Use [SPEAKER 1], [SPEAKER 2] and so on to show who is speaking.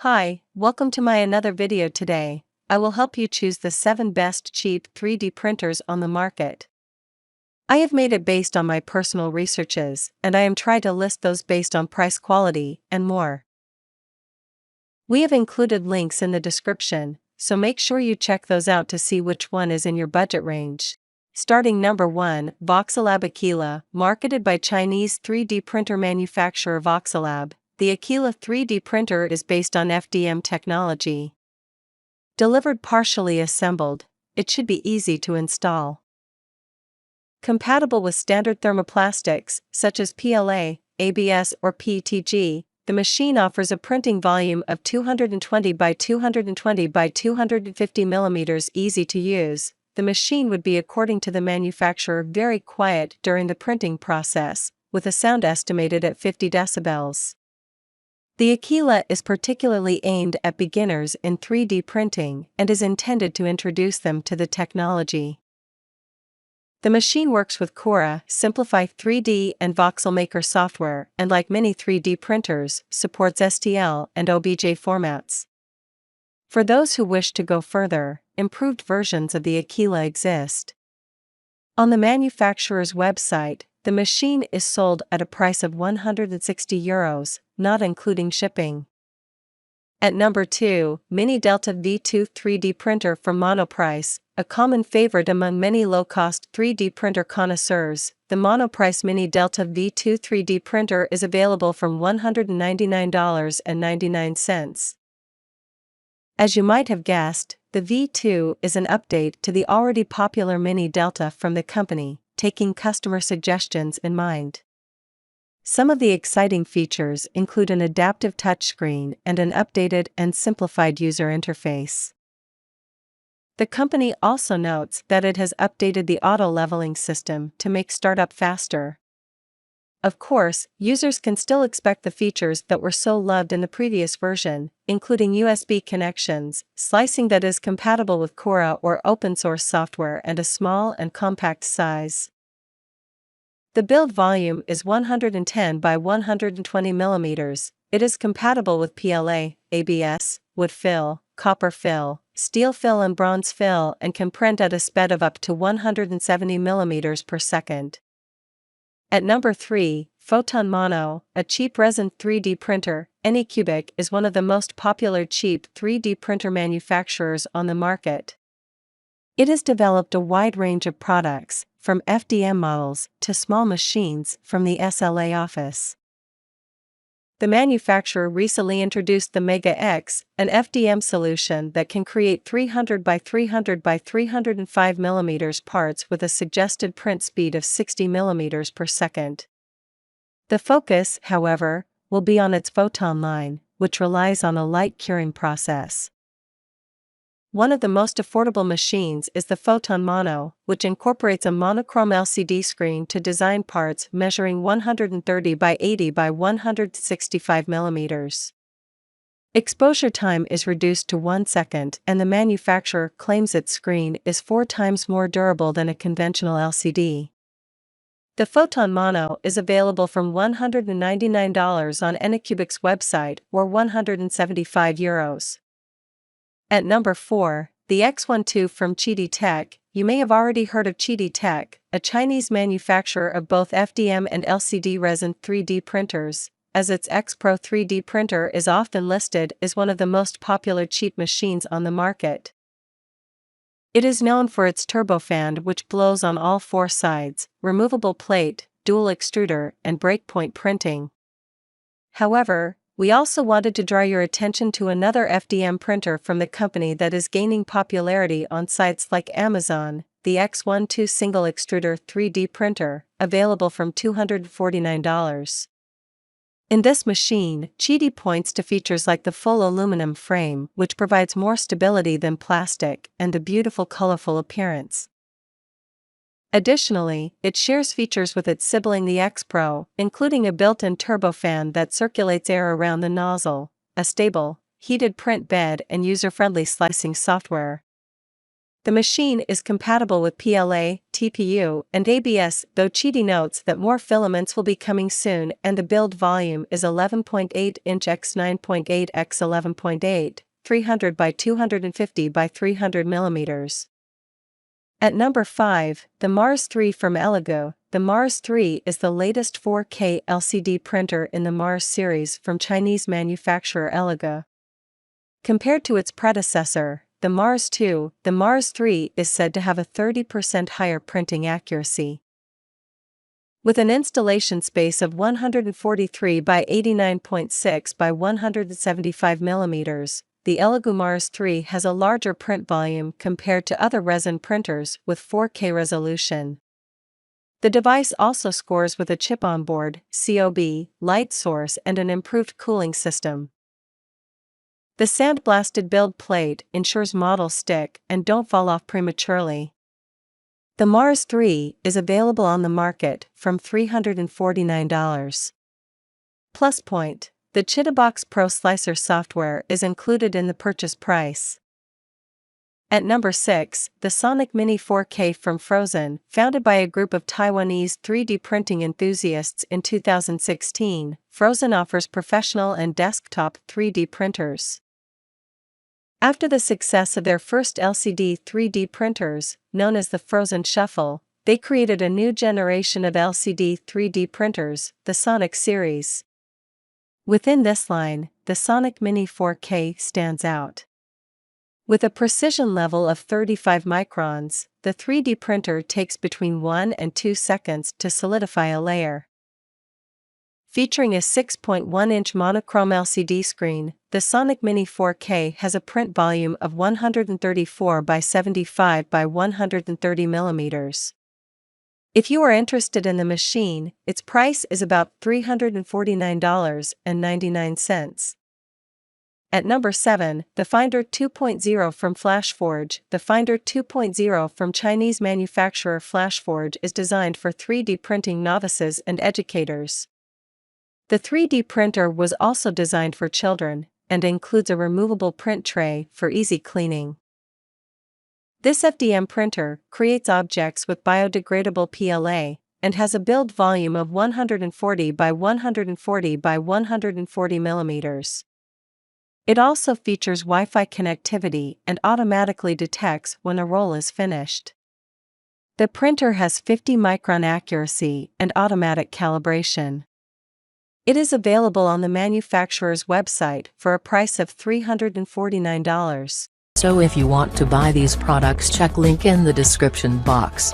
[SPEAKER 1] Hi, welcome to my another video today. I will help you choose the 7 best cheap 3D printers on the market. I have made it based on my personal researches, and I am trying to list those based on price, quality, and more. We have included links in the description, so make sure you check those out to see which one is in your budget range. Starting number 1, Voxellab Aquila, marketed by Chinese 3D printer manufacturer Voxellab. The Aquila 3D printer is based on FDM technology. Delivered partially assembled, it should be easy to install. Compatible with standard thermoplastics, such as PLA, ABS or PETG, the machine offers a printing volume of 220 by 220 by 250 mm. Easy to use. The machine would be, according to the manufacturer, very quiet during the printing process, with a sound estimated at 50 decibels. The Aquila is particularly aimed at beginners in 3D printing and is intended to introduce them to the technology. The machine works with Cura, Simplify 3D and Voxelmaker software, and like many 3D printers, supports STL and OBJ formats. For those who wish to go further, improved versions of the Aquila exist. On the manufacturer's website, the machine is sold at a price of €160, not including shipping. At number 2, MiniDelta V2 3D printer from Monoprice, a common favorite among many low-cost 3D printer connoisseurs. The Monoprice MiniDelta V2 3D printer is available from $199.99. As you might have guessed, the V2 is an update to the already popular MiniDelta from the company, taking customer suggestions in mind. Some of the exciting features include an adaptive touchscreen and an updated and simplified user interface. The company also notes that it has updated the auto-leveling system to make startup faster. Of course, users can still expect the features that were so loved in the previous version, including USB connections, slicing that is compatible with Cura or open-source software, and a small and compact size. The build volume is 110 by 120 mm. It is compatible with PLA, ABS, wood fill, copper fill, steel fill and bronze fill, and can print at a speed of up to 170 mm per second. At number 3, Photon Mono, a cheap resin 3D printer. Anycubic is one of the most popular cheap 3D printer manufacturers on the market. It has developed a wide range of products, from FDM models to small machines from the SLA office. The manufacturer recently introduced the Mega X, an FDM solution that can create 300 by 300 by 305 mm parts with a suggested print speed of 60 mm per second. The focus, however, will be on its Photon line, which relies on a light curing process. One of the most affordable machines is the Photon Mono, which incorporates a monochrome LCD screen to design parts measuring 130 by 80 by 165 mm. Exposure time is reduced to 1 second, and the manufacturer claims its screen is 4 times more durable than a conventional LCD. The Photon Mono is available from $199 on Anycubic's website or €175. At number 4, the X12 from Chidi Tech. You may have already heard of Chidi Tech, a Chinese manufacturer of both FDM and LCD resin 3D printers, as its X Pro 3D printer is often listed as one of the most popular cheap machines on the market. It is known for its turbofan, which blows on all 4 sides, removable plate, dual extruder, and breakpoint printing. However, we also wanted to draw your attention to another FDM printer from the company that is gaining popularity on sites like Amazon, the X12 single extruder 3D printer, available from $249. In this machine, Chidi points to features like the full aluminum frame, which provides more stability than plastic, and the beautiful colorful appearance. Additionally, it shares features with its sibling the X Pro, including a built-in turbofan that circulates air around the nozzle, a stable, heated print bed, and user-friendly slicing software. The machine is compatible with PLA, TPU, and ABS, though Chidi notes that more filaments will be coming soon and the build volume is 11.8 inch x 9.8 x 11.8, 300 by 250 by 300 mm. At number 5, the Mars 3 from Elego. The Mars 3 is the latest 4K LCD printer in the Mars series from Chinese manufacturer Elego. Compared to its predecessor, the Mars 2, the Mars 3 is said to have a 30% higher printing accuracy. With an installation space of 143 by 89.6 by 175 mm, the Elego Mars 3 has a larger print volume compared to other resin printers with 4K resolution. The device also scores with a chip on board, COB, light source and an improved cooling system. The sandblasted build plate ensures models stick and don't fall off prematurely. The Mars 3 is available on the market from $349. Plus point: the Chidibox Pro Slicer software is included in the purchase price. At number 6, the Sonic Mini 4K from Frozen. Founded by a group of Taiwanese 3D printing enthusiasts in 2016, Frozen offers professional and desktop 3D printers. After the success of their first LCD 3D printers, known as the Frozen Shuffle, they created a new generation of LCD 3D printers, the Sonic series. Within this line, the Sonic Mini 4K stands out. With a precision level of 35 microns, the 3D printer takes between 1 and 2 seconds to solidify a layer. Featuring a 6.1-inch monochrome LCD screen, the Sonic Mini 4K has a print volume of 134 by 75 by 130 mm. If you are interested in the machine, its price is about $349.99. At number 7, the Finder 2.0 from Flashforge. The Finder 2.0 from Chinese manufacturer Flashforge is designed for 3D printing novices and educators. The 3D printer was also designed for children, and includes a removable print tray for easy cleaning. This FDM printer creates objects with biodegradable PLA, and has a build volume of 140 by 140 by 140 mm. It also features Wi-Fi connectivity and automatically detects when a roll is finished. The printer has 50 micron accuracy and automatic calibration. It is available on the manufacturer's website for a price of $349.
[SPEAKER 2] So if you want to buy these products, check link in the description box.